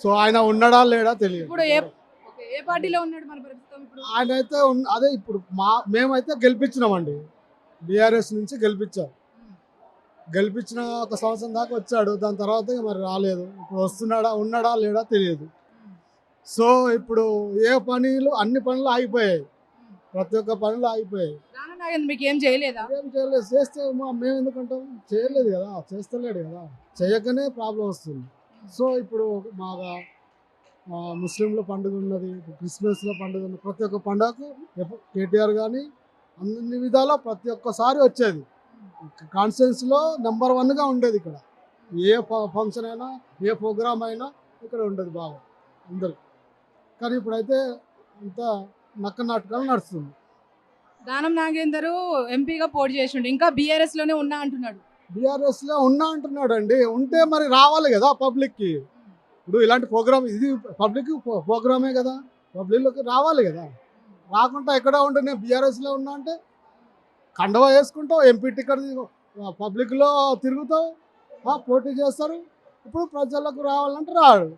So ఆయన ఉన్నాడా లేడా తెలియదు. ఇప్పుడు ఏ పార్టీలో ఉన్నాడు మన ప్రస్తుతం ఇప్పుడు? ఆయన అయితే అదే ఇప్పుడు మేమైతే గెలిపించినామండి. బీఆర్ఎస్ నుంచి గెలిపించాం. గెలిపించిన ఒక సంవత్సరం దాకా వచ్చాడు. దాని తర్వాత ఇక మరి రాలేదు. ఇప్పుడు ఉన్నాడా లేడా తెలియదు. సో ఇప్పుడు అన్ని పనులు ఆగిపోయాయి. ప్రతి ఒక్క పనులు ఆగిపోయాయి. రానా నాగేంద్ర మీకు ఏం చేయలేదా? ఏం చేయలేదు. చేస్తే మేము ఎందుకంటాం? చేయలేదు కదా, చేస్తలేడు కదా, చేయకనే ప్రాబ్లం వస్తుంది. సో ఇప్పుడు మాగా ముస్లింల పండుగ ఉన్నది, క్రిస్మస్లో పండుగ ఉన్నది. ప్రతి ఒక్క పండుగకు కేటీఆర్ కానీ అన్ని విధాలా ప్రతి ఒక్కసారి వచ్చేది. కాన్స్టిట్యున్సీలో నెంబర్ 1గా ఉండేది. ఇక్కడ ఏ ఫంక్షన్ అయినా, ఏ ప్రోగ్రామ్ అయినా ఇక్కడ ఉండేది బాగా అందరికి. కానీ ఇప్పుడైతే ఇంత నక్క నాటకాలు నడుస్తుంది. దానం నాగేందర్ ఎంపీగా పోటీ చేసిండు, ఇంకా బీఆర్ఎస్ లోనే ఉన్నా అంటున్నాడు. బీఆర్ఎస్లో ఉన్నా అంటున్నాడు అండి. ఉంటే మరి రావాలి కదా పబ్లిక్కి. ఇప్పుడు ఇలాంటి ప్రోగ్రామ్, ఇది పబ్లిక్ ప్రోగ్రామే కదా, పబ్లిక్లోకి రావాలి కదా. రాకుండా ఎక్కడ ఉంటే నేను బీఆర్ఎస్లో ఉన్నా అంటే కండవా వేసుకుంటావు, ఎంపీ టికెట్ పబ్లిక్లో తిరుగుతావు, పోటీ చేస్తారు. ఇప్పుడు ప్రజలకు రావాలంటే రాడు.